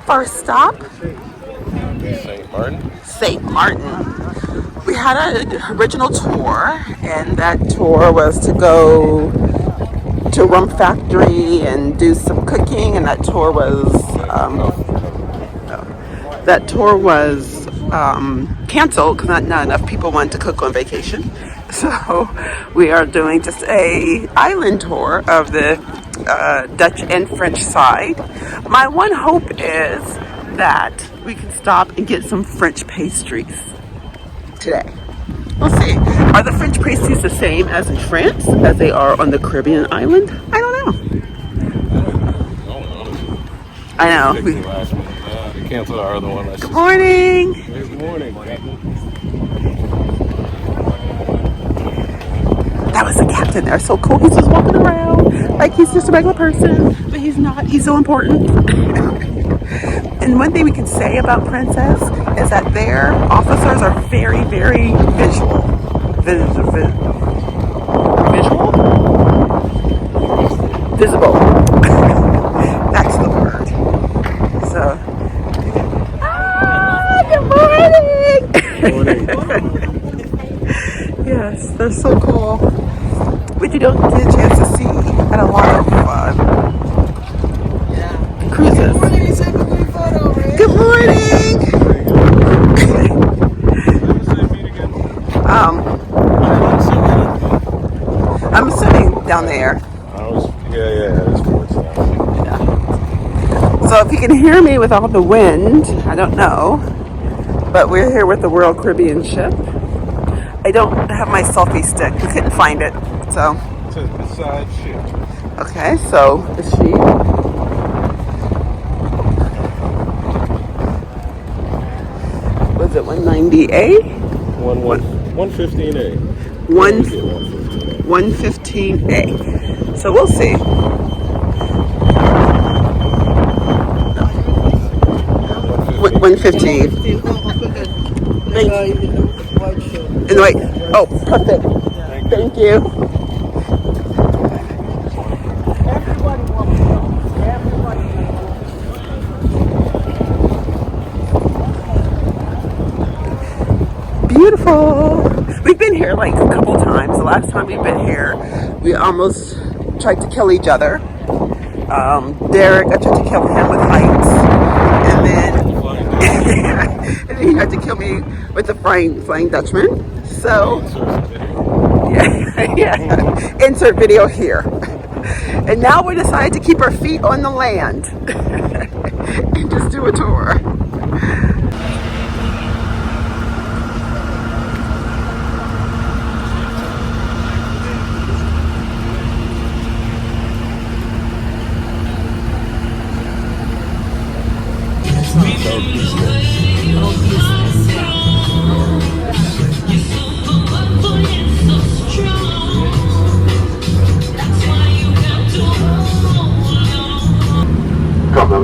First stop, St. Martin. St. Martin. We had an original tour, and that tour was to go to Rum Factory and do some cooking, and that tour was canceled because not enough people wanted to cook on vacation. So we are doing just a island tour of the Dutch and French side. My one hope is that we can stop and get some French pastries today. We'll see. Are the French pastries the same as in France as they are on the Caribbean island? I don't know. I know. They canceled our other one. Good morning. Good morning. That was the captain there. So cool. He's just walking around like he's just a regular person, but he's not. He's so important. And one thing we can say about Princess is that their officers are very, very visual. Visible. That's the word. So, good morning. Yes, they're so cool. Which you don't get a chance to see at a lot of cruises. Good morning. I'm assuming down there. So if you can hear me with all the wind, I don't know, but we're here with the Royal Caribbean ship. I don't have my selfie stick. We couldn't find it, so. It says beside ship. Okay, so is she? Was it 190A? 115A. 115A. So we'll see. 115. In the white. Oh, perfect. Thank you. Beautiful. We've been here like a couple times. The last time we've been here, we almost tried to kill each other. Derek, I tried to kill him with heights, and then and he had to kill me with the Flying Dutchman. So, yeah. Insert video here. And now we decided to keep our feet on the land and just do a tour.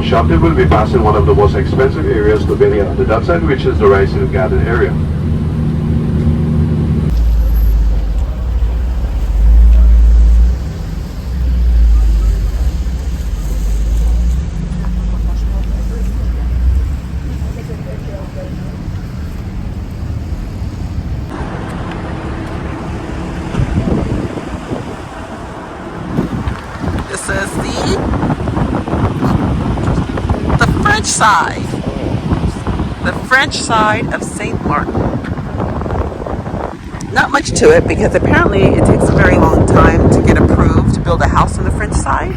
Shortly will be passing one of the most expensive areas to be here on the Dutch side, which is the Rice Hill Garden area. This is the French side of St. Martin. Not much to it because apparently it takes a very long time to get approved to build a house on the French side.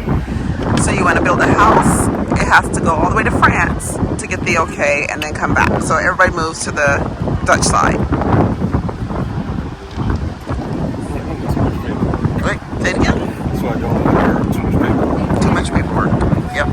So you want to build a house, it has to go all the way to France to get the okay and then come back. So everybody moves to the Dutch side. Wait, say it again? So I don't want too much paperwork. Too much paperwork. Yep.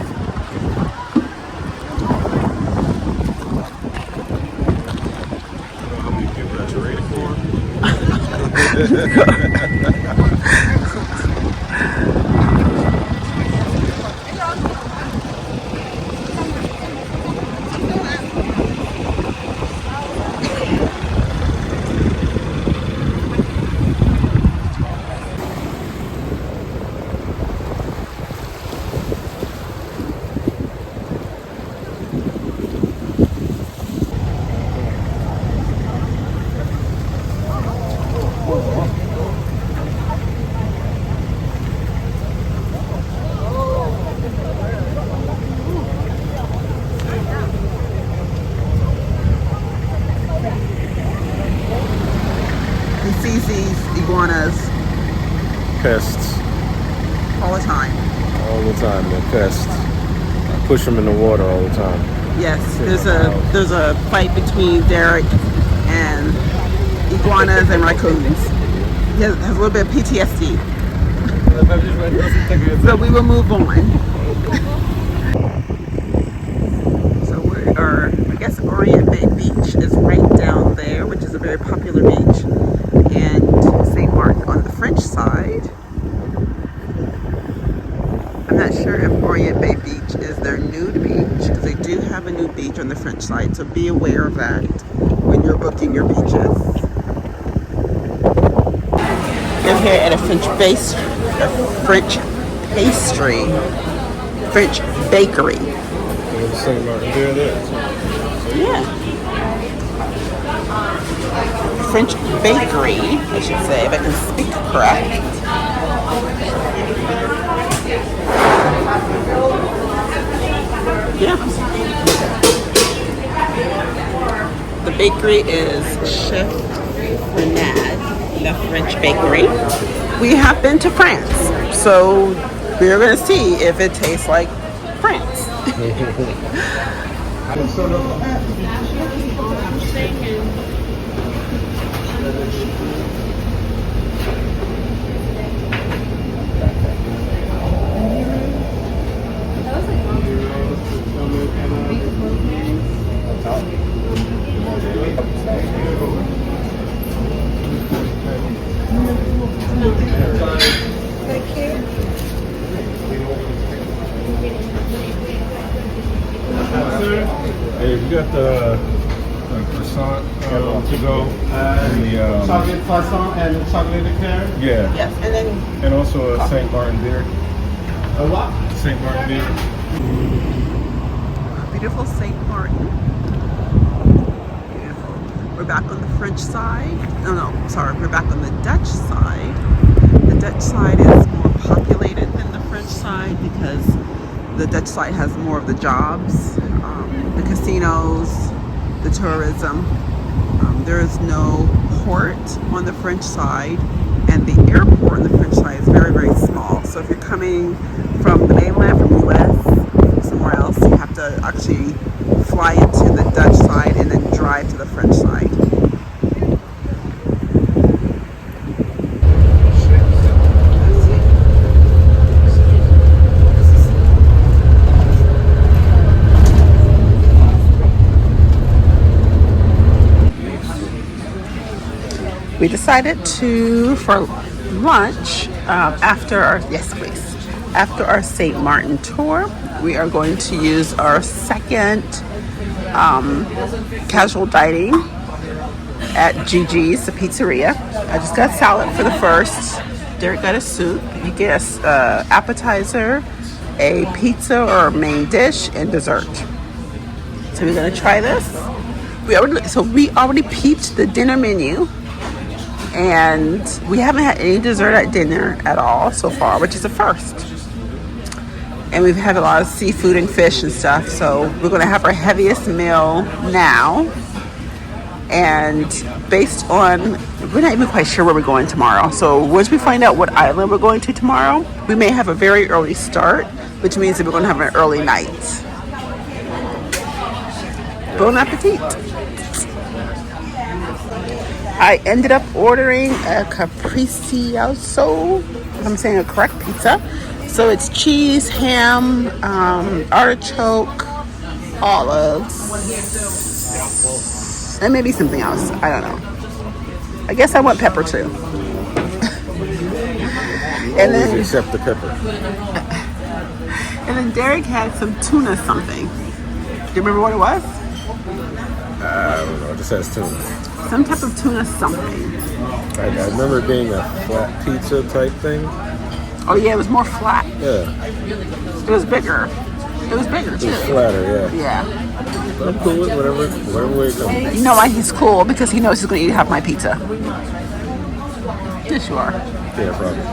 pests. all the time. All the time, they're pests. I push them in the water all the time. Yes, there's a fight between Derek and iguanas and raccoons. He has a little bit of PTSD. So we will move on. So we are, I guess Orient Bay Beach is right down there, which is a very popular beach. And St. Martin on the French side. I'm not sure if Orient Bay Beach is their nude beach, because they do have a nude beach on the French side, so be aware of that when you're booking your beaches. I'm here at a French bakery. There's St. Martin there. Yeah. French bakery, I should say, if I can speak correct. Yeah. The bakery is Chef Fernand, the French bakery. We have been to France, so we're going to see if it tastes like France. Hey, we got the croissant to go. And the chocolate croissant and chocolate liqueur. yeah. Yes, and then And also a St. Martin beer. A what? St. Martin beer. beautiful St. Martin. Beautiful. We're back on the French side. No, sorry, we're back on the Dutch side. The Dutch side is more populated than the French side because the Dutch side has more of the jobs, the casinos, the tourism. There is no port on the French side, and the airport on the French side is very, very small. So if you're coming from the mainland, from the US, somewhere else, you have to actually fly into the Dutch side and then drive to the French side. We decided to, for lunch, after our St. Martin tour, we are going to use our second casual dining at Gigi's, the pizzeria. I just got salad for the first. Derek got a soup. You get a appetizer, a pizza or a main dish, and dessert. So we're gonna try this. We already peeped the dinner menu. And we haven't had any dessert at dinner at all so far, which is a first. And we've had a lot of seafood and fish and stuff, so we're gonna have our heaviest meal now. And based on, we're not even quite sure where we're going tomorrow. So once we find out what island we're going to tomorrow, we may have a very early start, which means that we're gonna have an early night. Bon appetit. I ended up ordering a capriccioso, if I'm saying a correct pizza. So it's cheese, ham, artichoke, olives, and maybe something else. I don't know. I guess I want pepper too. And then, Except the pepper. and then Derek had some tuna something. Do you remember what it was? I don't know. It just has tuna. Some type of tuna something. I remember it being a flat pizza type thing. Oh yeah, it was more flat. Yeah. It was bigger. It was bigger too. It was flatter, yeah. Yeah. But I'm cool with whatever way it comes. You know why he's cool? Because he knows he's going to eat half my pizza. Yes, you are. Yeah, probably.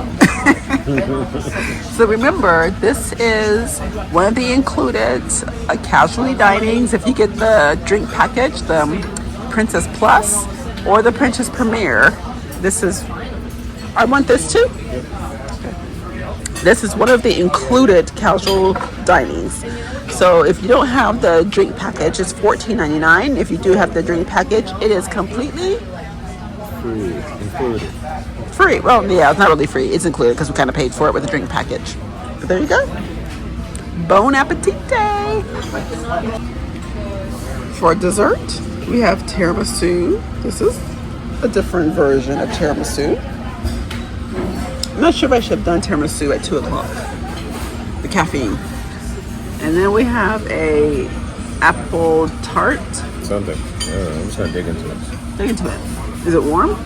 So remember, this is one of the included casualty dinings. If you get the drink package, the Princess Plus or the Princess Premier, this is, I want this too. This is one of the included casual dinings. So if you don't have the drink package, it's $14.99. If you do have the drink package, it is completely free. Well, yeah, it's not really free. It's included because we kind of paid for it with the drink package. But there you go. Bon appetit! For dessert, we have tiramisu. This is a different version of tiramisu. I'm not sure if I should have done tiramisu at 2 o'clock. The caffeine. And then we have a apple tart. Something. I don't know. I'm just gonna dig into it. Dig into it. Is it warm?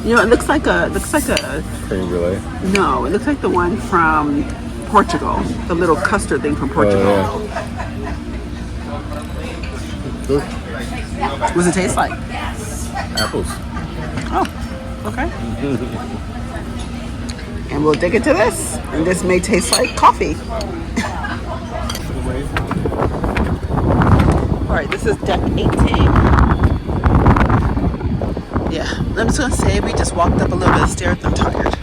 You know, it looks like a Cream brulee. no, it looks like the one from Portugal. The little custard thing from Portugal. Good. What does it taste like? Apples. Oh, okay. And we'll dig into this. And this may taste like coffee. Alright, this is deck 18. Yeah, I'm just gonna say we just walked up a little bit of stairs. I'm tired.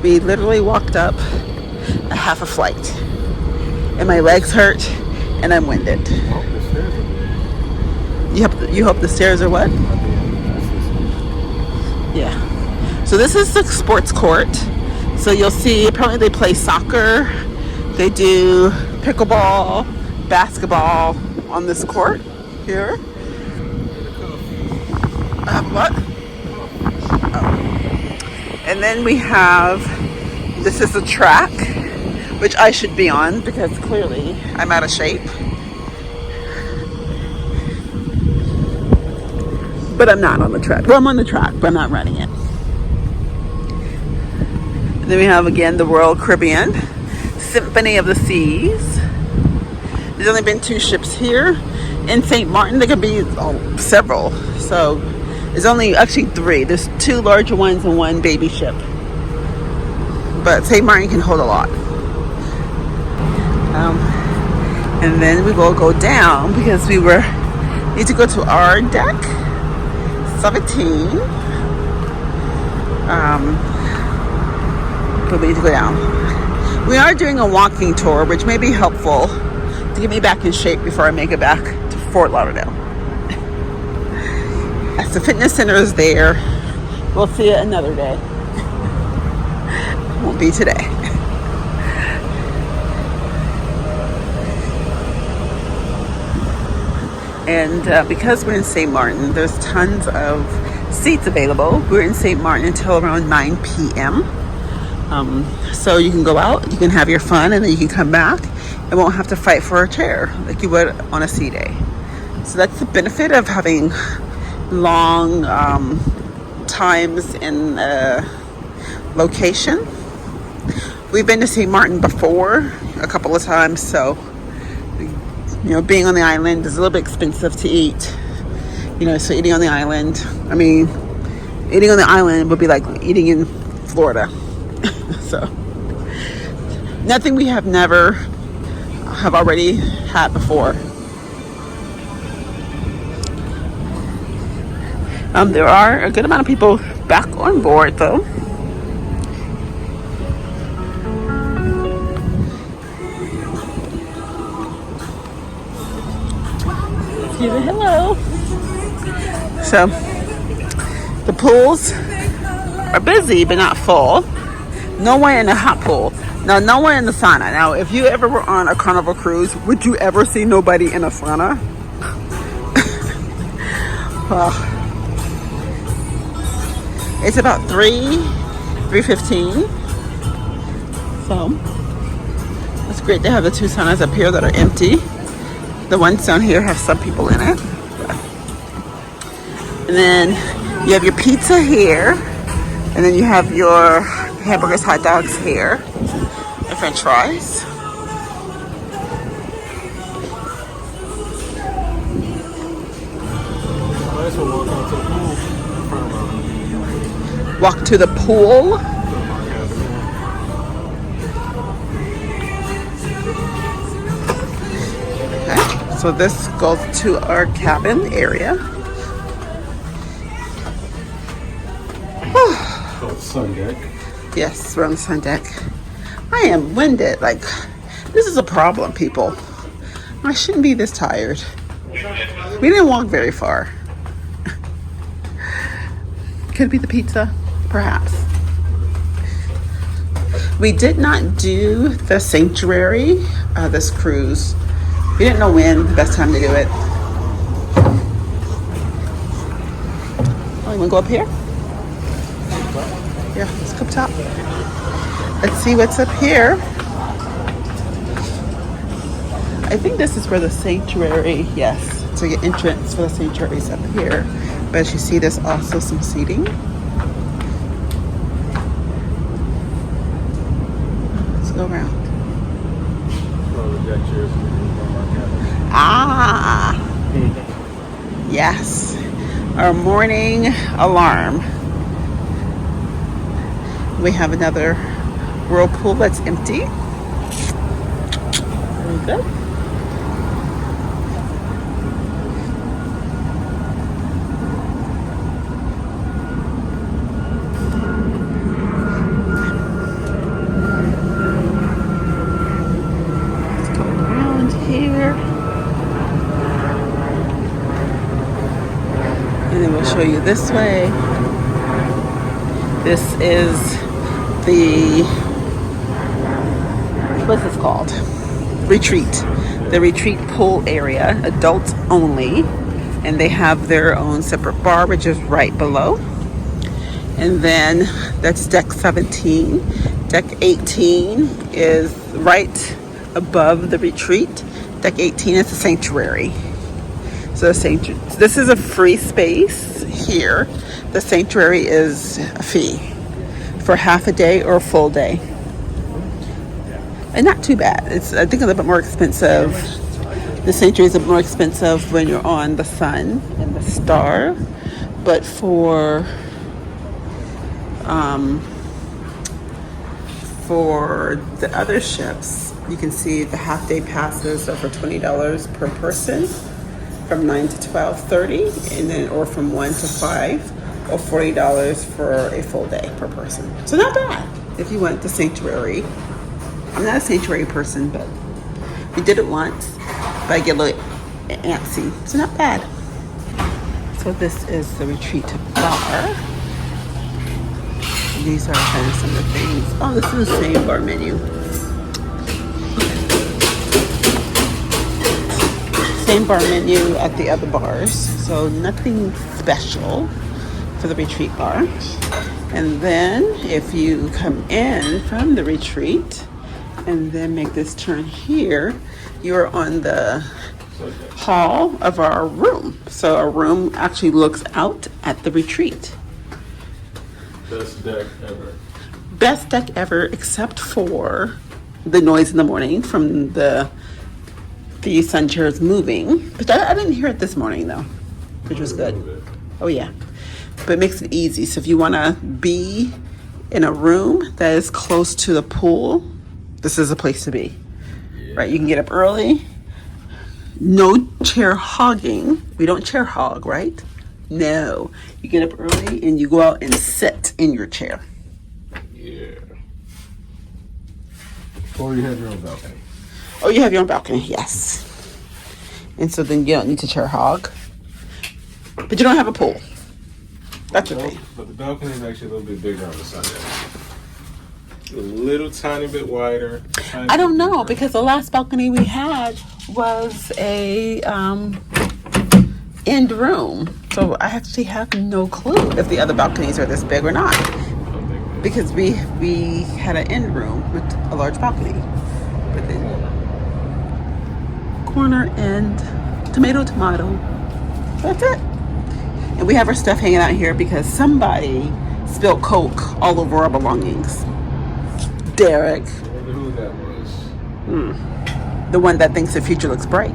We literally walked up a half a flight. And my legs hurt and I'm winded. You hope the stairs are what? Yeah. So this is the sports court. So you'll see apparently they play soccer. They do pickleball, basketball on this court here. What? Oh. And then we have, this is the track, which I should be on because clearly I'm out of shape. But I'm not on the track. Well, I'm on the track, but I'm not running it. And then we have again the Royal Caribbean, Symphony of the Seas. There's only been 2 ships here. In St. Maarten, there could be several. So there's only actually 3. There's 2 larger ones and 1 baby ship. But St. Maarten can hold a lot. And then we will go down because we need to go to our deck 17. But we need to go down. We are doing a walking tour, which may be helpful to get me back in shape before I make it back to Fort Lauderdale. As the fitness center is there, we'll see it another day. Won't be today. And because we're in St. Maarten, there's tons of seats available. We're in St. Maarten until around 9 p.m. So you can go out, you can have your fun, and then you can come back and won't have to fight for a chair like you would on a sea day. So that's the benefit of having long times in a location. We've been to St. Maarten before a couple of times, so you know, being on the island is a little bit expensive to eat. You know, so eating on the island, I mean, eating on the island would be like eating in Florida. So, nothing we have already had before. There are a good amount of people back on board though. Excuse me, hello. So, the pools are busy but not full. No one in the hot pool. No, no one in the sauna. Now, if you ever were on a Carnival cruise, would you ever see nobody in a sauna? It's about 3:15. So, it's great to have the 2 saunas up here that are empty. The ones down here have some people in it. And then you have your pizza here. And then you have your hamburgers, hot dogs here. And french fries. Walk to the pool. Okay, so this goes to our cabin area. called Sun Deck. Yes, we're on the sun deck. I am winded. Like, this is a problem, people. I shouldn't be this tired. We didn't walk very far. Could be the pizza, perhaps. We did not do the Sanctuary this cruise. We didn't know when the best time to do it. Oh, you want to go up here? Yeah, let's go up top. Let's see what's up here. I think this is where the Sanctuary, yes, to get entrance for the Sanctuary is up here. But as you see, there's also some seating. Let's go around. Ah, yes, our morning alarm. We have another whirlpool that's empty. Very good. Show you this way. This is the, what's this called? Retreat. The retreat pool area, adults only, and they have their own separate bar, which is right below. And then that's deck 17. Deck 18 is right above the retreat. Deck 18 is the Sanctuary. So this is a free space here. The Sanctuary is a fee for half a day or a full day. And not too bad. It's, I think, a little bit more expensive. The Sanctuary is a bit more expensive when you're on the Sun and the Star. But for the other ships, you can see the half day passes are for $20 per person, from 9 to 12:30, and then or from 1 to 5, or $40 for a full day per person. So not bad if you went to Sanctuary. I'm not a Sanctuary person, but we did it once, but I get a little antsy. So not bad. So this is the retreat bar. These are kind of some of the things. Oh, this is the same bar menu. Same bar menu at the other bars, so nothing special for the retreat bar. And then if you come in from the retreat and then make this turn here, you're on the hall of our room. So our room actually looks out at the retreat. Best deck ever. Best deck ever, except for the noise in the morning from the sun chairs moving. But I didn't hear it this morning though, which was good. Oh yeah. But it makes it easy. So if you want to be in a room that is close to the pool, this is a place to be. Yeah. Right? You can get up early. No chair hogging. We don't chair hog, right? No. You get up early and you go out and sit in your chair. Yeah. Or you have your own balcony. Oh, you have your own balcony, yes. And so then you don't need to chair hog. But you don't have a pool. That's okay. But the balcony is actually a little bit bigger on the side. A little tiny bit wider. I don't know, because the last balcony we had was a end room. So I actually have no clue if the other balconies are this big or not. Because we had an end room with a large balcony. But then corner and tomato. That's it. And we have our stuff hanging out here because somebody spilled Coke all over our belongings. Derek. I wonder who that was. The one that thinks the future looks bright.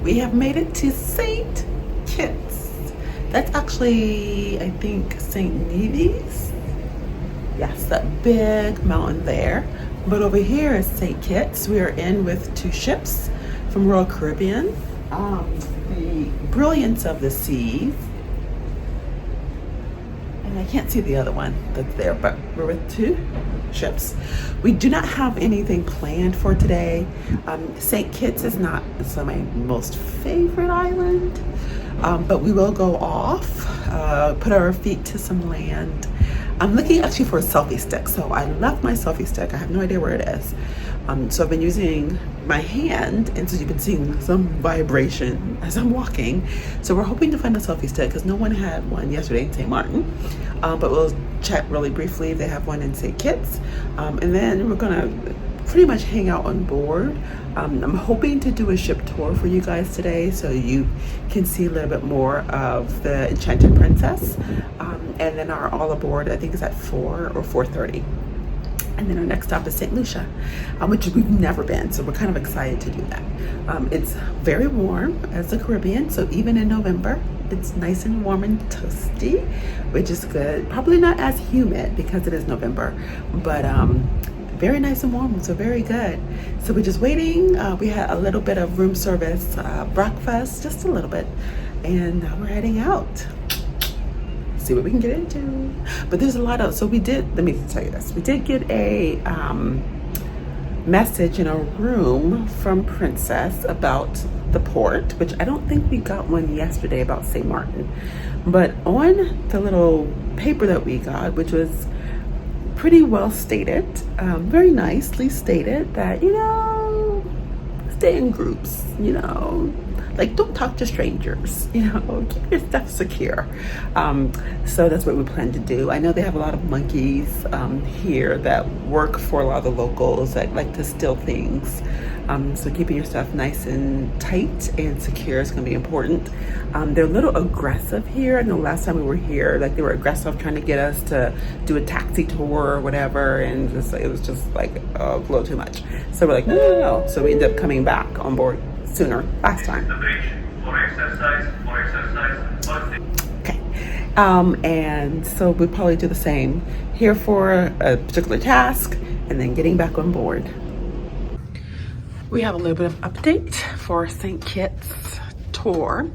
We have made it to St. Kitts. That's actually, I think, St. Nevis. Yes, that big mountain there. But over here is St. Kitts. We are in with 2 ships from Royal Caribbean. The brilliance of the seas and I can't see the other one that's there, but we're with 2 ships. We do not have anything planned for today. St. Kitts is not my most favorite island, but we will go off, put our feet to some land. I'm looking actually for a selfie stick. So I left my selfie stick. I have no idea where it is. So I've been using my hand, and so you've been seeing some vibration as I'm walking. So we're hoping to find a selfie stick because no one had one yesterday in St. Martin. But we'll check really briefly if they have one in St. Kitts. And then we're gonna pretty much hang out on board. I'm hoping to do a ship tour for you guys today so you can see a little bit more of the Enchanted Princess. And then our all aboard, I think, is at 4 or 4:30. And then our next stop is St. Lucia, which we've never been, so we're kind of excited to do that. It's very warm as the Caribbean, so even in November, it's nice and warm and toasty, which is good. Probably not as humid because it is November, but very nice and warm, so very good. So we're just waiting. We had a little bit of room service breakfast, just a little bit, and now we're heading out. See what we can get into. But there's a lot of, so we did, let me tell you this. We did get a message in our room from Princess about the port, which I don't think we got one yesterday about St. Martin. But on the little paper that we got, which was pretty well stated, very nicely stated that, you know, stay in groups, you know, like don't talk to strangers, you know, keep your stuff secure. So that's what we plan to do. I know they have a lot of monkeys here that work for a lot of the locals that like to steal things. So keeping your stuff nice and tight and secure is gonna be important. They're a little aggressive here. I know last time we were here, like they were aggressive trying to get us to do a taxi tour or whatever, and just, it was just like a little too much. So we're like, no, no, no. So we ended up coming back on board sooner last time. Okay, and so we'll probably do the same here for a particular task and then getting back on board. We have a little bit of update for St. Kitts tour,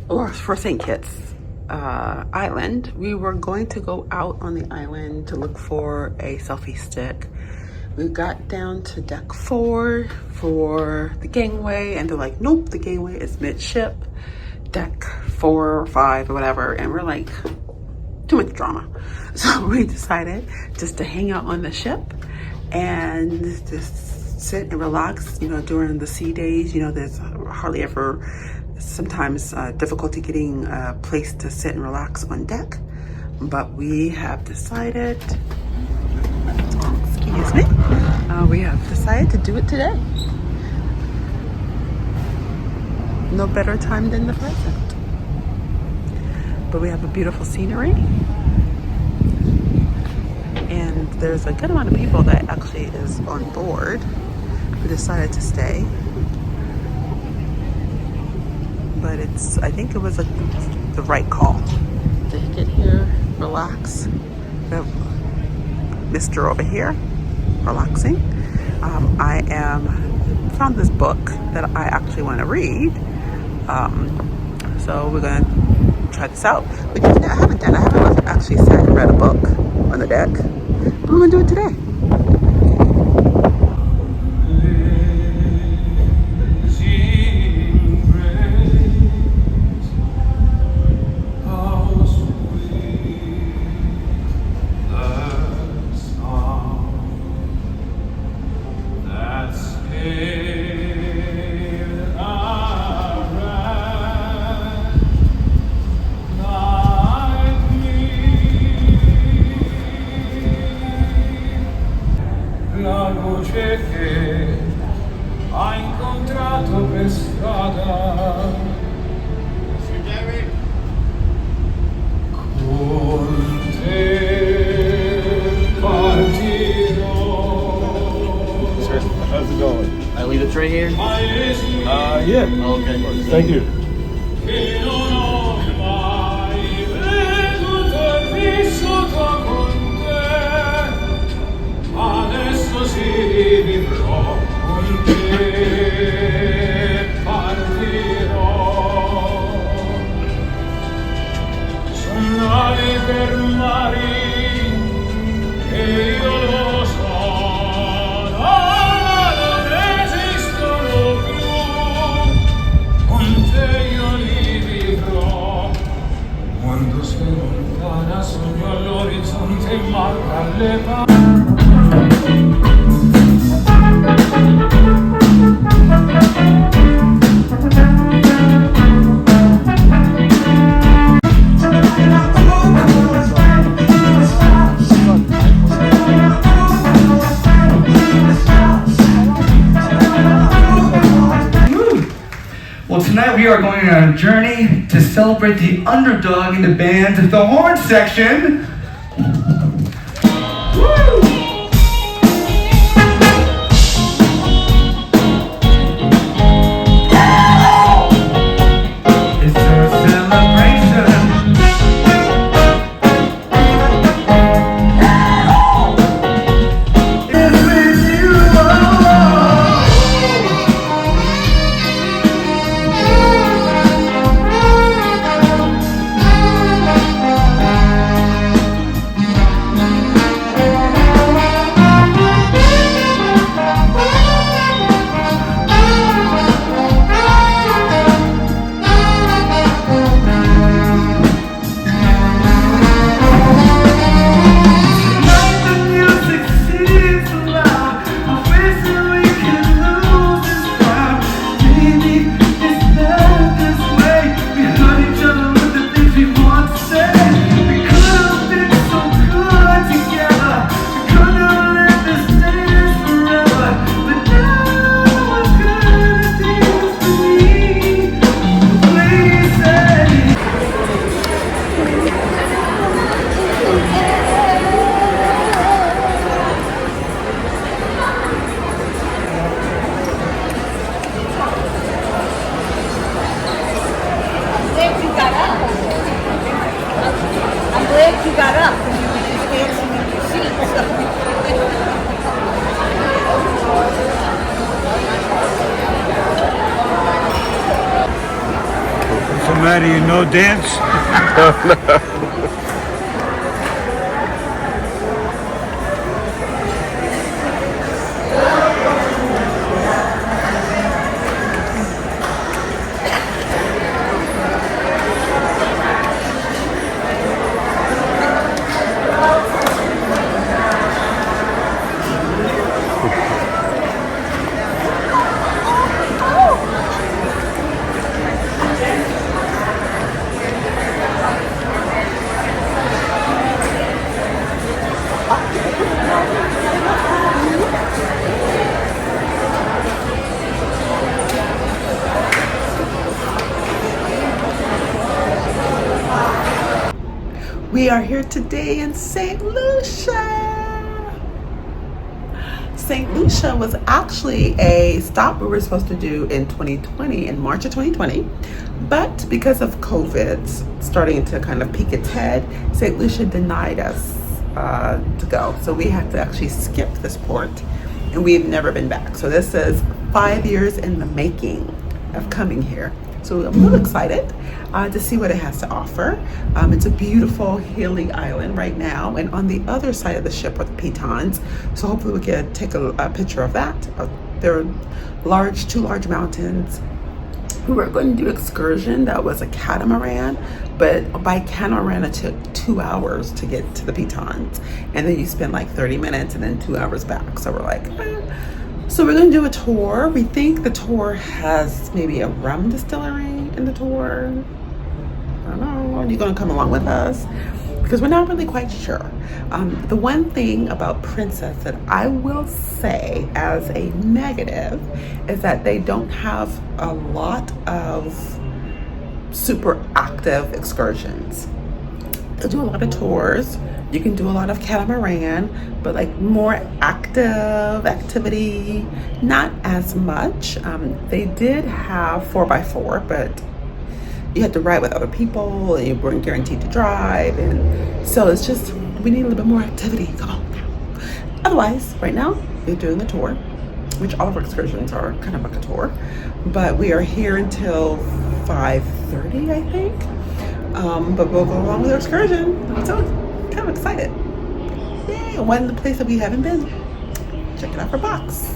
or for St. Kitts Island. We were going to go out on the island to look for a selfie stick. We got down to deck 4 for the gangway, and they're like, nope, the gangway is midship, deck 4 or 5 or whatever. And we're like, too much drama. So we decided just to hang out on the ship and just sit and relax, you know, during the sea days. You know, there's hardly ever, sometimes difficulty getting a place to sit and relax on deck. But we have decided, excuse me, we have decided to do it today. No better time than the present. But we have a beautiful scenery, and there's a good amount of people that actually is on board who decided to stay. But it's, I think it was the right call to get here, relax. We have Mr. over here relaxing. I found this book that I actually want to read. So we're gonna try this out. Which I haven't actually sat and read a book on the deck. But we're gonna do it today. How's it going? I leave the tray here? Yeah. Oh, okay. Thank you. Partirò Well, tonight we are going on a journey to celebrate the underdog in the band, the horn section. Woo! It's a celebration. It's with you, Maddie, you no dance? We are here today in St. Lucia. St. Lucia was actually a stop we were supposed to do in 2020, in March of 2020. But because of COVID starting to kind of peek its head, St. Lucia denied us to go. So we had to actually skip this port, and we've never been back. So this is 5 years in the making of coming here. So I'm a little excited to see what it has to offer. It's a beautiful hilly island right now, and on the other side of the ship are the pitons. So hopefully we can take a picture of that. There are two large mountains. We were going to do excursion. That was a catamaran, but by catamaran it took 2 hours to get to the pitons, and then you spend like 30 minutes and then 2 hours back. So we're like, So we're going to do a tour. We think the tour has maybe a rum distillery in the tour. I don't know. You're going to come along with us because we're not really quite sure. The one thing about Princess that I will say as a negative is that they don't have a lot of super active excursions. They do a lot of tours. You can do a lot of catamaran, but like more active activity, not as much. They did have 4x4, but you had to ride with other people and you weren't guaranteed to drive. And so it's just, we need a little bit more activity. Come on now. Otherwise, right now, we're doing the tour, which all of our excursions are kind of like a tour, but we are here until 5:30, I think. But we'll go along with our excursion. I'm so kind of excited. Yay! One place that we haven't been. Check it out for box.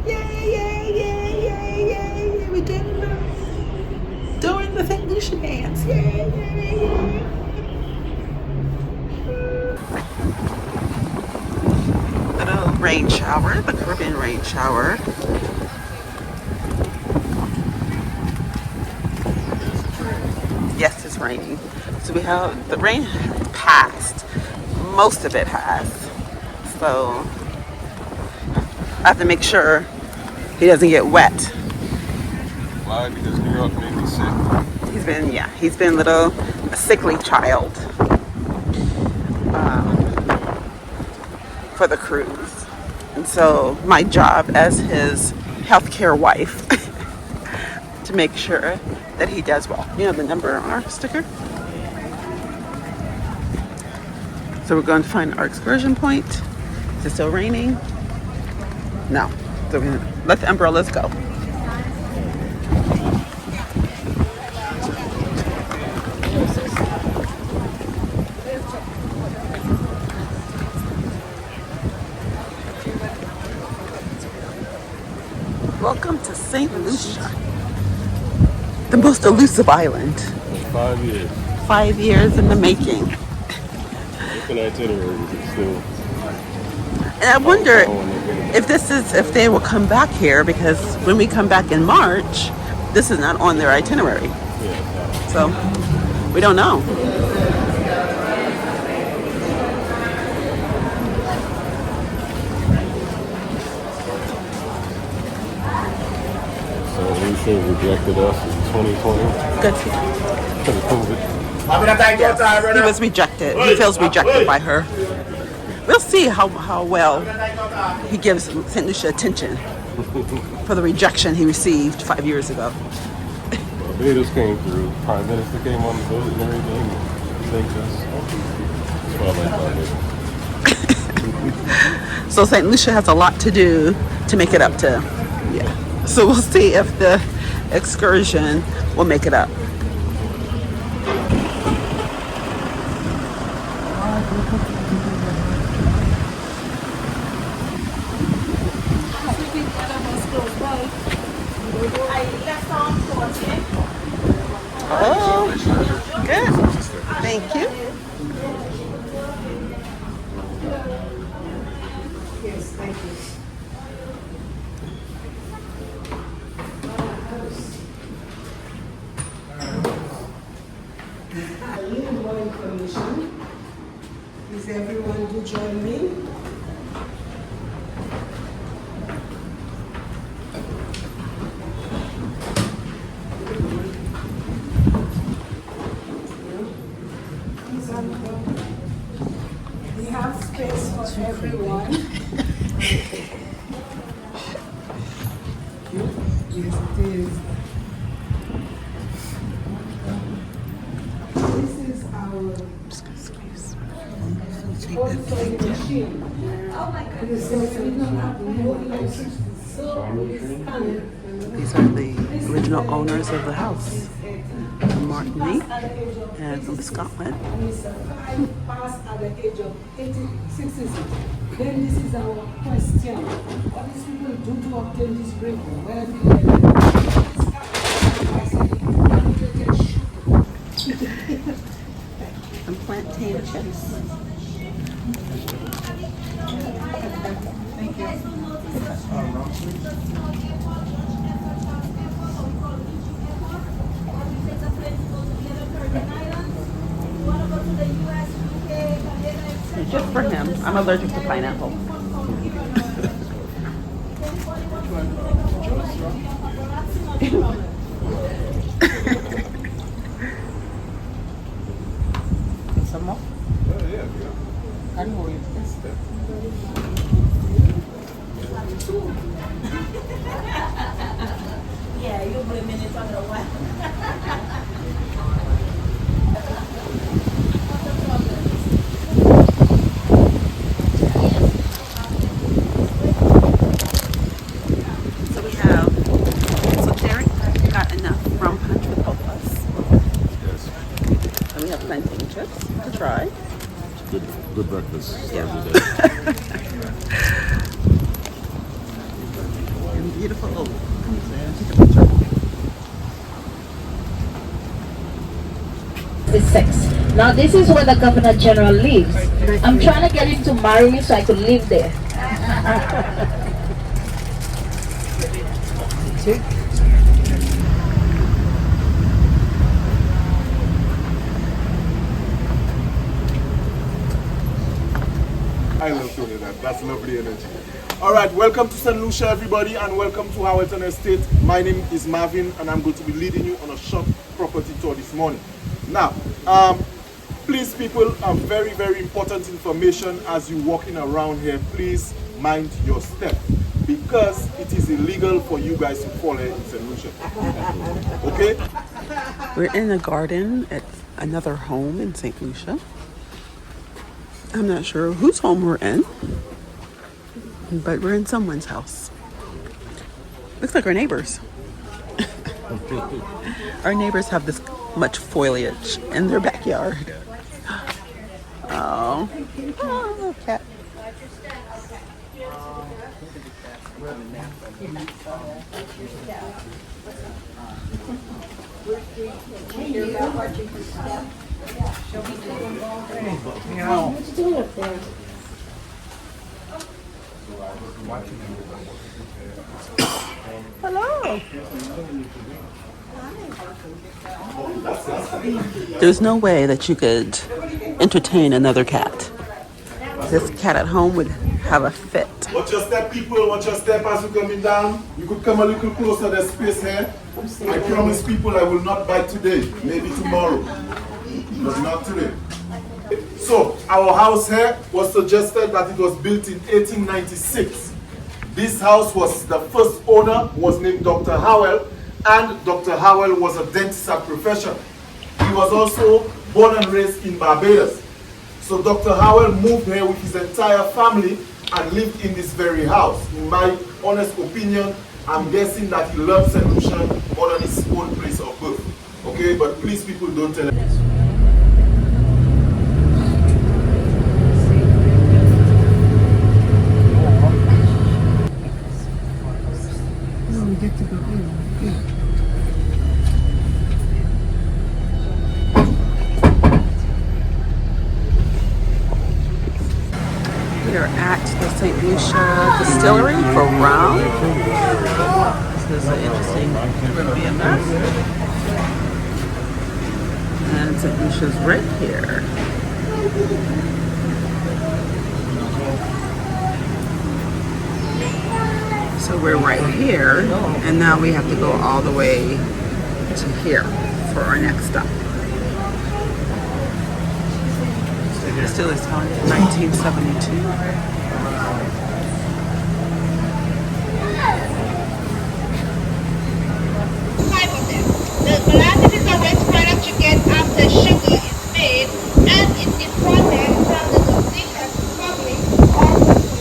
Yay! Yay! Yay! Yay! Yay! We did it. Doing the St. Lucia dance. Yay! Yay! Yay! Little rain shower, the Caribbean rain shower. Yes, it's raining. So we have the rain passed. Most of it has. So I have to make sure he doesn't get wet. Why? Because New York made me sick. He's been a sickly child for the cruise. And so my job as his healthcare wife to make sure that he does well. You know the number on our sticker? So we're going to find our excursion point. Is it still raining? No. So we're gonna let the umbrellas go. Welcome to St. Lucia, the most elusive island. 5 years. 5 years in the making. Looking at itineraries, it's still. And I wonder if they will come back here, because when we come back in March, this is not on their itinerary. Yeah. So we don't know. So Lucia rejected us in 2020 Good. because of COVID. He was rejected. He feels rejected by her. We'll see how well he gives St. Lucia attention for the rejection he received 5 years ago. Barbados came through. Prime Minister came on the boat and everything. Thanked us. That's why I like Barbados. So St. Lucia has a lot to do to make it up to. Yeah. So we'll see if the excursion will make it up. Oh, good. Thank you. Yes, thank you. A little more information. Is everyone to join me? We have space for everyone. Yes, it is. This is our also machine. Oh my goodness. These are the original owners of the house, from Maarten and from Scotland. Passed at the age of 66. Then this is our question. What is people do to obtain this drink? Where do they And plantain chips. Thank you. Just for him. I'm allergic to pineapple. Some more? I don't know if this Yeah, you'll be a minute for a while. So we have, so Derek got enough rum punch with both of us. Yes. plantain chips to try. Good breakfast. Yeah. And beautiful. Oh, take a picture. 6. Now this is where the Governor General lives. I'm trying to get him to marry me so I could live there. I love doing that. That's lovely energy. All right, welcome to St. Lucia, everybody, and welcome to Hamilton Estate. My name is Marvin, and I'm going to be leading you on a short property tour this morning. Now, please, people, very, very important information as you're walking around here. Please mind your step, because it is illegal for you guys to fall here in St. Lucia. Okay? We're in a garden at another home in St. Lucia. I'm not sure whose home we're in, but we're in someone's house. Looks like our neighbors. Our neighbors have this much foliage in their backyard. Oh, little cat. Hello. There's no way that you could entertain another cat. This cat at home would have a fit. Watch your step, people. Watch your step as you're coming down. You could come a little closer. There's space here. I promise people I will not bite today. Maybe tomorrow. But not today. So, our house here was suggested that it was built in 1896. This house was, the first owner was named Dr. Howell, and Dr. Howell was a dentist at profession. He was also born and raised in Barbados. So Dr. Howell moved here with his entire family and lived in this very house. In my honest opinion, I'm guessing that he loves St. Lucia more than his own place of birth. Okay, but please, people, don't tell him. We get to go in. We are at the St. Lucia Distillery for rum. This is an interesting BMS. And St. Lucia's right here. So we're right here, and now we have to go all the way to here for our next stop. It still is 1972. The molasses is a waste product you get after sugar is made, and it's imported from the Dominican Republic or Colombia.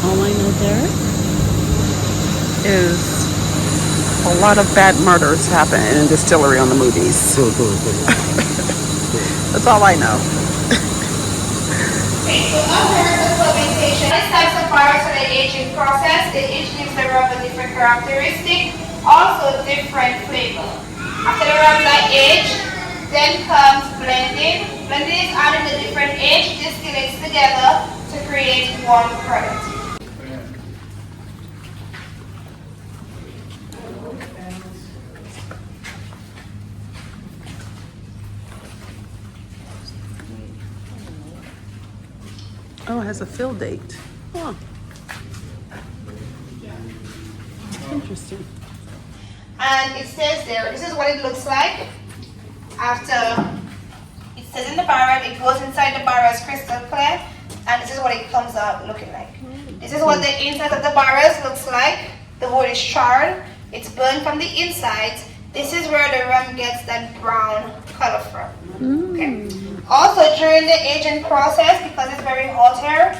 All I know there is a lot of bad murders happen in a distillery on the movies. That's all I know. Okay, so after the fermentation, these types of fires are the aging process. The each gives the rum a different characteristic, also different flavor. After the rums are aged, then comes blending. Blending is adding the different aged distillates together to create one product. Oh, it has a fill date. Huh. Interesting. And it says there, this is what it looks like after it says in the barrel. It goes inside the barrels crystal clear, and this is what it comes out looking like. This is what the inside of the barrels looks like. The wood is charred, it's burned from the inside. This is where the rum gets that brown color from. Okay. Also, during the aging process, because it's very hot here,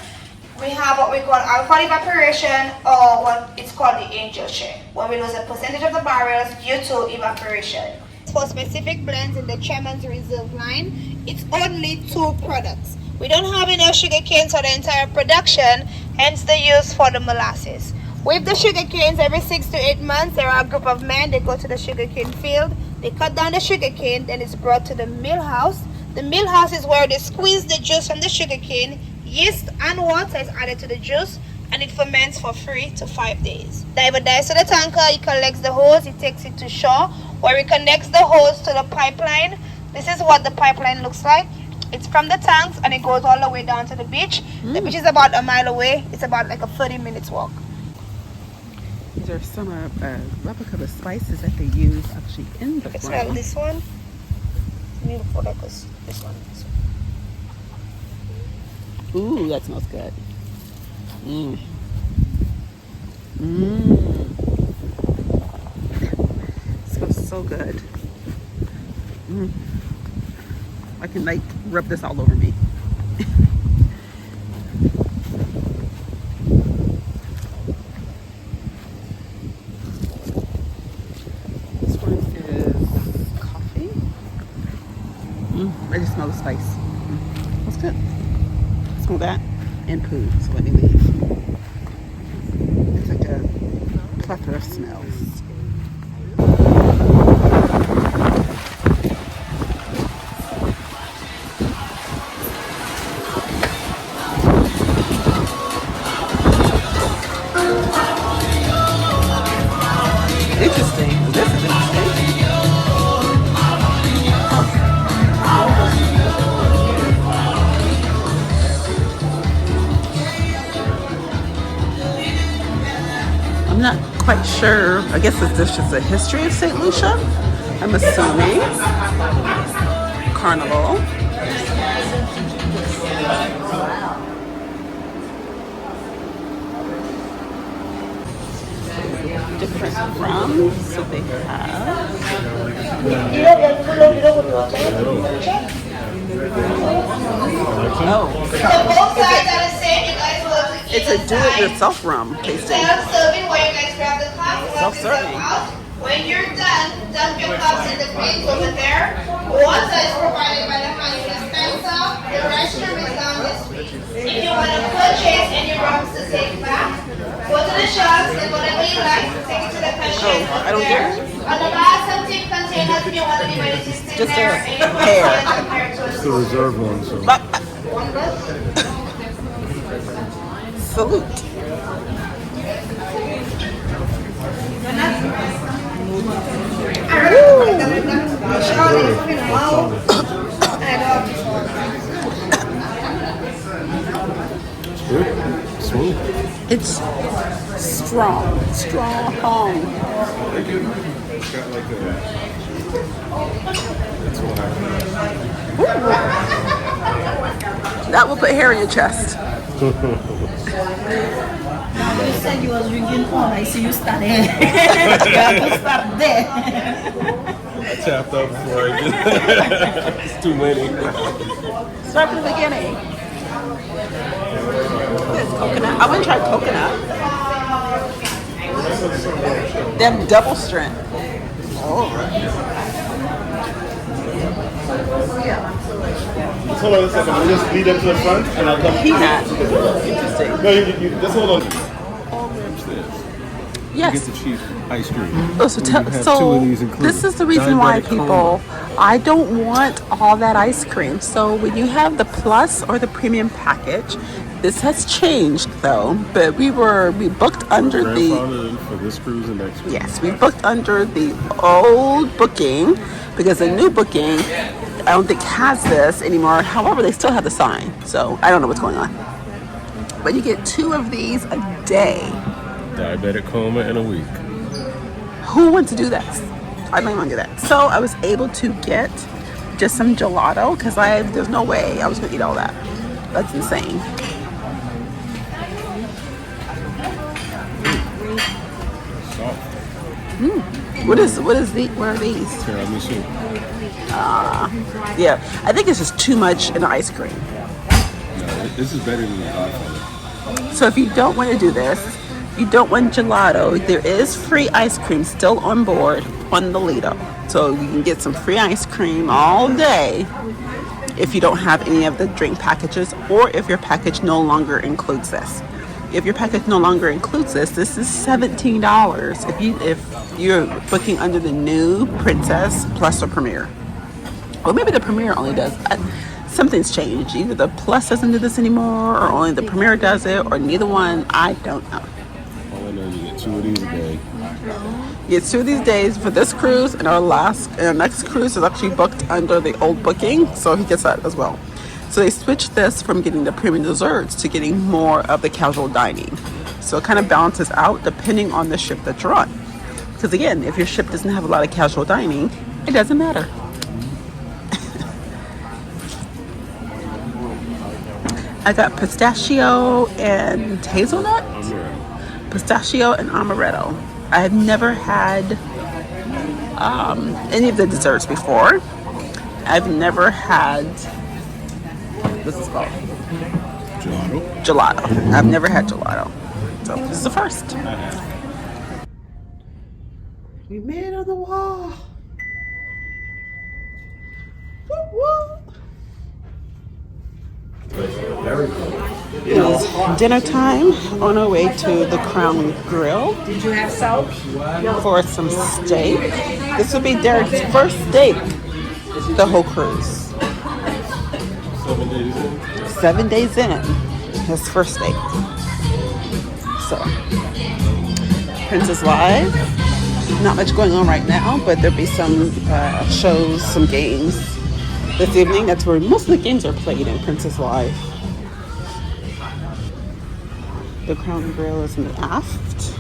we have what we call alcohol evaporation, or what it's called the angel share, when we lose a percentage of the barrels due to evaporation. For specific blends in the Chairman's Reserve line, it's only 2 products. We don't have enough sugar canes for the entire production, hence the use for the molasses. With the sugar canes, every 6 to 8 months, there are a group of men, they go to the sugar cane field, they cut down the sugar cane, then it's brought to the mill house. The mill house is where they squeeze the juice from the sugar cane, yeast and water is added to the juice, and it ferments for 3 to 5 days. Diver dives to the tanker, he collects the hose, he takes it to shore, where he connects the hose to the pipeline. This is what the pipeline looks like. It's from the tanks and it goes all the way down to the beach. The beach is about a mile away. It's about like a 30 minutes walk. These are some replica of the spices that they use actually in the Smell rum. this one. It's beautiful, like this one. Ooh, that smells good. Mmm. Smells so good. I can like rub this all over me. This one is coffee. I just smell the spice. That's good. Smell that and poo. So let me leave. It's like a plethora of smells. Interesting. This is interesting. I'm not quite sure. I guess this is just a history of St. Lucia. I'm assuming. Carnival. Different rums that they have. Oh. So both sides are the same. You guys will have to eat It's a do-it-yourself rum tasting. Self-serving, where you guys grab the cup, Self-serving. out. When you're done, dump your cups in the bins over there. Water is provided by the honey dispenser. The restroom is down this way. If you want to purchase any rums to take back, go to the shops and whatever you like, take it to the cashier. I don't care. On the last some tip containers, if you want anybody to sit Just there. a And you put hair. It's the reserve one, so. Salute. Good. Smooth. It's strong. Strong. It's got like a. That's what happened. That will put hair in your chest. You said you was drinking corn. I see you started. You have to stop there. I tapped out before I did. It's too many. Start from the beginning. It's coconut. I want to try coconut. Them double strength. Oh. Hold on a second. We'll just lead them to the front and I'll come. Peanut. Interesting. No, you just hold on. Yes. Get the cheap ice cream. Oh, You have two of these included. this is the reason why Diabetic people, I don't want all that ice cream. So when you have the plus or the premium package, this has changed though, but we booked under the, Grandfather for this cruise and next cruise. yes, we booked under the old booking because the new booking, I don't think has this anymore. However, they still have the sign. So I don't know what's going on. but you get 2 of these a day. Diabetic coma in a week. Who wants to do that? I might want to do that. So I was able to get just some gelato because there's no way I was going to eat all that. That's insane. What are these? Tiramisu. Yeah, I think it's just too much in ice cream. No, this is better than the iPhone. So if you don't want to do this, you don't want gelato, there is free ice cream still on board on the Lido. So you can get some free ice cream all day if you don't have any of the drink packages, or if your package no longer includes this. If your package no longer includes this is $17 if you're booking under the new Princess Plus or Premier. Or maybe the Premier only does. Something's changed. Either the Plus doesn't do this anymore, or only the Premier does it, or neither one. I don't know. All I know is you get 2 of these a day. You get 2 of these days for this cruise, and our next cruise is actually booked under the old booking, so he gets that as well. So they switched this from getting the premium desserts to getting more of the casual dining. So it kind of balances out depending on the ship that you're on. Because again, if your ship doesn't have a lot of casual dining, it doesn't matter. I got pistachio and hazelnut. Pistachio and amaretto. I have never had any of the desserts before. I've never had, what's this called? Gelato. I've never had gelato. So this is the first. We made it on the wall. Woo woo. It is dinner time on our way to the Crown Grill. Did you have salt? For some steak. This will be Derek's first steak the whole cruise. 7 days in. His first steak. So, Princess Live. Not much going on right now, but there'll be some shows, some games this evening. That's where most of the games are played in Princess Live. The Crown Grill is in the aft.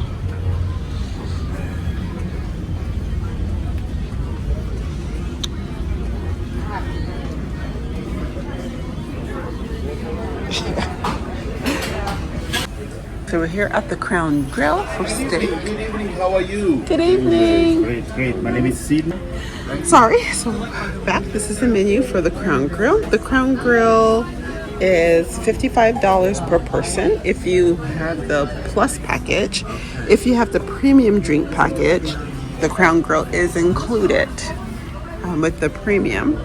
So we're here at the Crown Grill for steak. Good evening, how are you? Good evening. Great. My name is Sidney. Sorry, so back. This is the menu for the Crown Grill. The Crown Grill is $55 per person if you have the Plus package. If you have the premium drink package, the Crown Grill is included with the premium.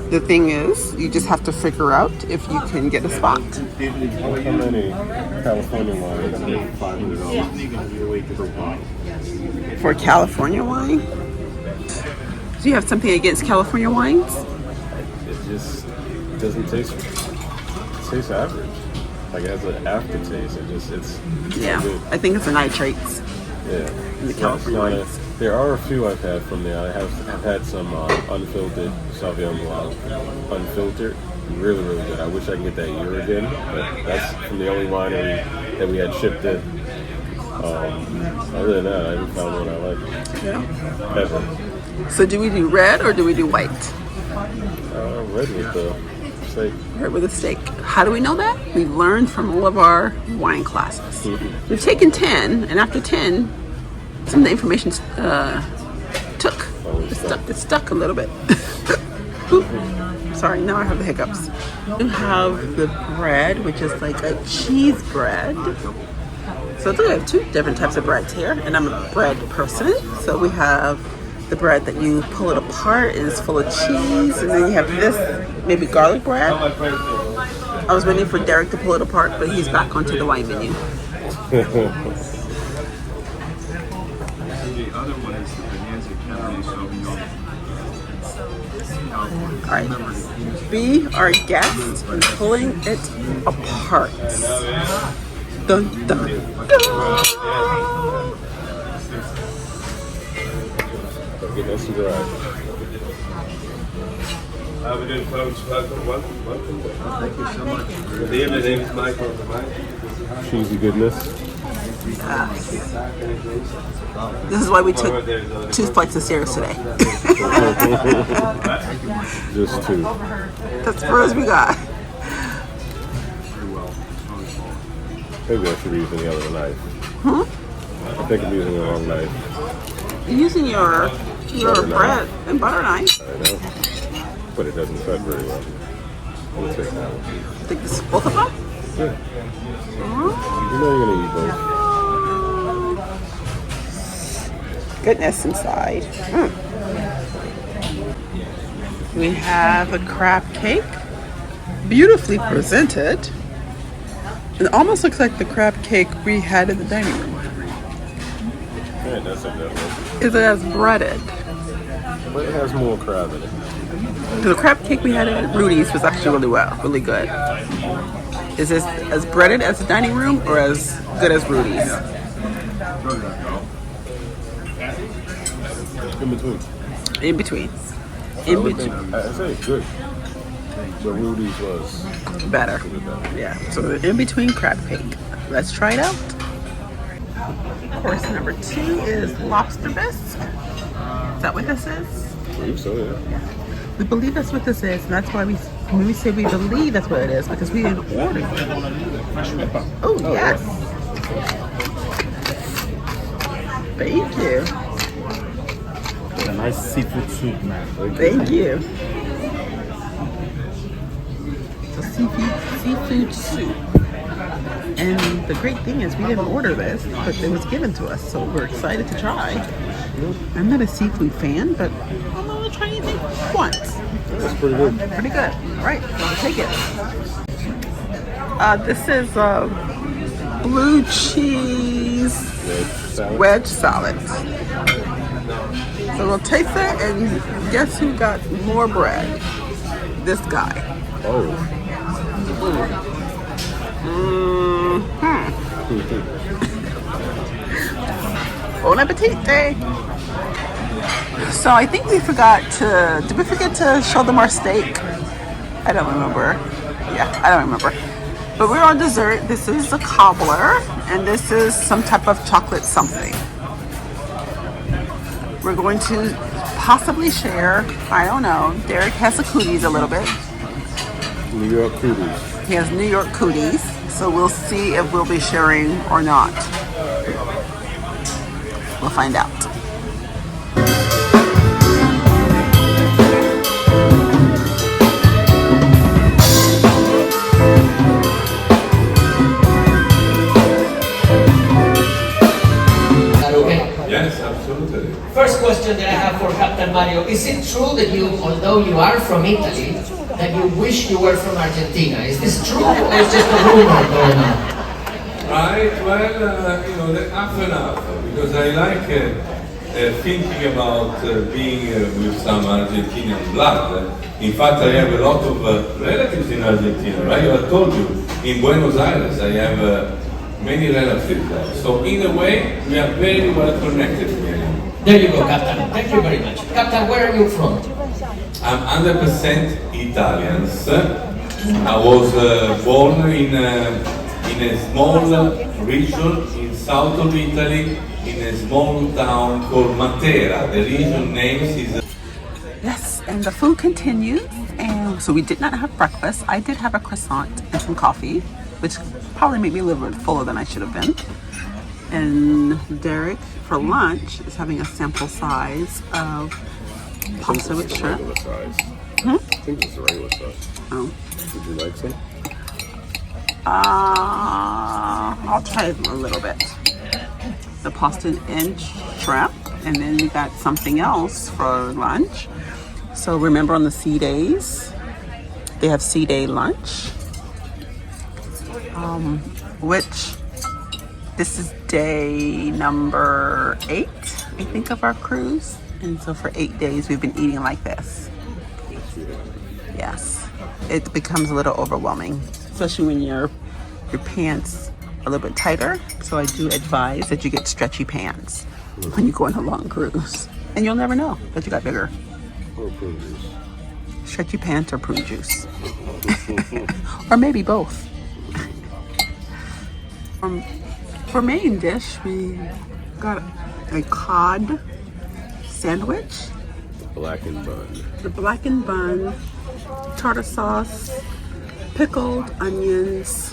The thing is, you just have to figure out if you can get a spot. How many California wines? $500. For California wine? Do you have something against California wines? It just doesn't taste. It tastes average. Like it has an aftertaste. It's Yeah, good. I think it's the nitrates. Yeah. The California wines. There are a few I've had from there. I've had some unfiltered Sauvignon Blanc, unfiltered, really good. I wish I could get that year again, but that's from the only winery that we had shipped in. Other than that, I haven't found one I like. Yeah. Ever. So do we do red or do we do white? Red with the steak. Red with a steak. How do we know that? We've learned from all of our wine classes. We've taken 10, and after 10, some of the information took. It stuck a little bit. Sorry, now I have the hiccups. You have the bread, which is like a cheese bread. So we have 2 different types of breads here, and I'm a bread person. So we have the bread that you pull it apart and it's full of cheese, and then you have this maybe garlic bread. I was waiting for Derek to pull it apart, but he's back onto the wine menu. All right, be our guest in pulling it apart. Dun, dun, dun. That's right. How are we doing, folks? Welcome. Thank you so much. Good evening, my name is Michael. cheesy goodness. This is why we took 2 flights of stairs today. Just 2. That's the first we got. Maybe I should be using the other knife. I think I'm using the wrong knife. You're using your bread and butter knife. I know. But it doesn't cut very well. I'll take that one. I think this is both of them? Yeah. You know you're going to eat both. Goodness inside. We have a crab cake. Beautifully presented. It almost looks like the crab cake we had in the dining room. Yeah, that's a good one. It has breaded. But it has more crab in it. The crab cake we had at Rudy's was actually really good. Is this as breaded as the dining room or as good as Rudy's? In between. In between. In between. I say it's good. But Rudy's was better. Yeah. So the in between crab cake. Let's try it out. Course number 2 is lobster bisque. Is that what this is? I believe so, yeah. We believe that's what this is, and that's why when we say we believe that's what it is, because we didn't order it. Oh, yes. Thank you. A nice seafood soup, man. Thank you. So seafood soup. And the great thing is we didn't order this, but it was given to us, so we're excited to try. I'm not a seafood fan, but I'm going to try anything once. That's pretty good. Pretty good. All right, I'll take it. This is blue cheese wedge salad. So we'll taste it and guess who got more bread? This guy. Oh. Bon appetit. So I think we forgot to, did we forget to show them our steak? I don't remember. Yeah, I don't remember. But we're on dessert. This is a cobbler, and this is some type of chocolate something. We're going to possibly share, I don't know, Derek has the cooties a little bit. New York cooties. He has New York cooties, so we'll see if we'll be sharing or not. We'll find out. Yes, absolutely. First question that I have for Captain Mario, is it true that you, although you are from Italy, that you wish you were from Argentina? Is this true or is just a rumor going on? Right, well, that's half and half, because I like thinking about being with some Argentinian blood. In fact, I have a lot of relatives in Argentina, right? I told you, in Buenos Aires, I have many relatives there. So in a way, we are very well connected here. There you go, Captain. Thank you very much. Captain, where are you from? I'm 100% Italian. I was born in a small region in south of Italy, in a small town called Matera. The region name is... Yes, and the food continues. And so we did not have breakfast. I did have a croissant and some coffee, which probably made me a little bit fuller than I should have been. And Derek, for lunch, is having a sample size of pasta with shrimp. I think it's the regular size. Oh. Would you like some? I'll try a little bit. The pasta and shrimp, and then we got something else for lunch. So remember on the sea days, they have sea day lunch, which this is day number 8, I think, of our cruise. And so for 8 days, we've been eating like this. Yes, it becomes a little overwhelming, especially when your pants are a little bit tighter. So I do advise that you get stretchy pants when you go on a long cruise. And you'll never know that you got bigger. Or prune juice. Stretchy pants or prune juice. Or maybe both. For main dish, we got a cod sandwich, Blackened bun. the blackened bun, tartar sauce, pickled onions,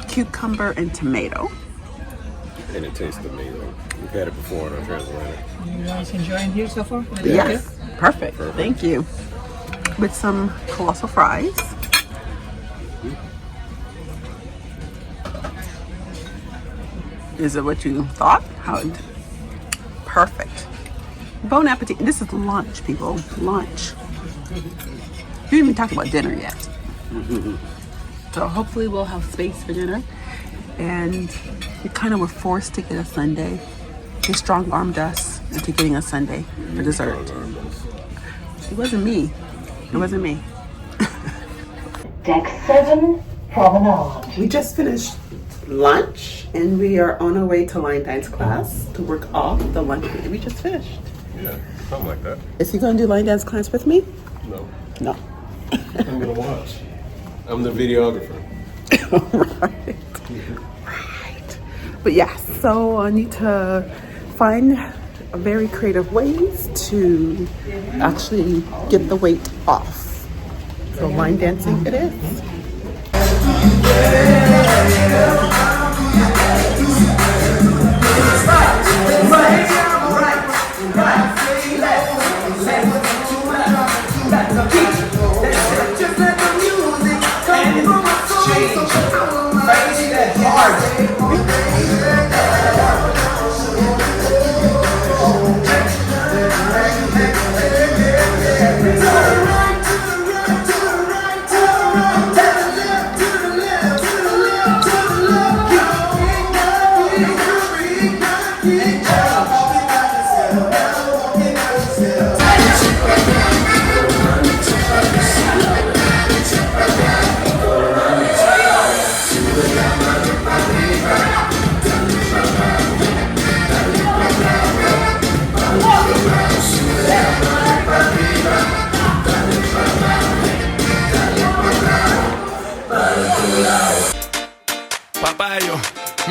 cucumber, and tomato. And it tastes amazing. We've had it before on our transatlantic. You guys enjoying here so far? Yes, perfect. Thank you. With some colossal fries. Is it what you thought? Perfect. Bon appetit. This is lunch, people. Lunch. We didn't even talk about dinner yet. So hopefully we'll have space for dinner. And we kind of were forced to get a sundae. They strong-armed us into getting a sundae for dessert. It wasn't me. It wasn't me. Deck 7, Promenade. We just finished lunch and we are on our way to line dance class to work off the lunch we just finished. Yeah, something like that. Is he going to do line dance class with me? No. No. I'm going to watch. I'm the videographer. Right. But yeah, so I need to find very creative ways to actually get the weight off. So line dancing it is.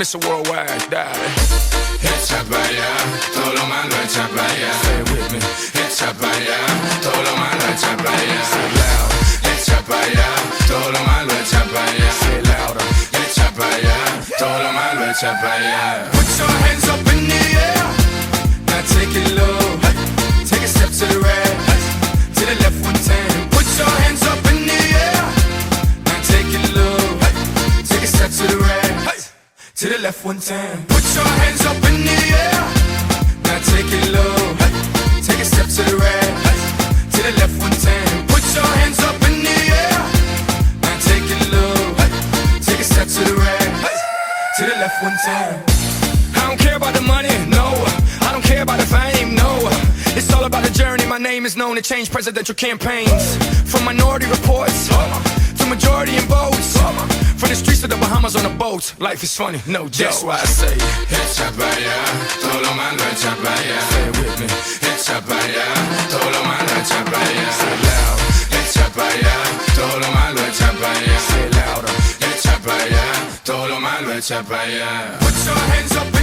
Mr. Worldwide, darling. Echa para allá, todo lo malo echa para allá. Say it with me. Echa para allá, todo lo malo echa para allá. Say it loud. Echa para allá, todo lo malo echa para allá. Say it louder. Echa para allá, todo lo malo echa para allá. Put your hands up in the air. Now take it low. Take a step to the right, to the left 110. Put your hands up in the air. Now take it low. Take a step to the right. To the left 110. Put your hands up in the air. Now take it low. Take a step to the right. To the left 110. Put your hands up in the air. Now take it low. Take a step to the right. To the left 110. I don't care about the money, no. I don't care about the fame, no. It's all about the journey. My name is known to change presidential campaigns. From minority reports to majority in votes. From the streets to the Bahamas on a boat. Life is funny, no joke. That's why I say echa para allá, todo lo malo echa para allá. Say it with me. Echa para allá, todo lo malo echa para allá. Say it loud. Echa para allá, todo lo malo echa para allá. Say it louder. Echa para allá, todo lo malo echa para allá. Put your hands up.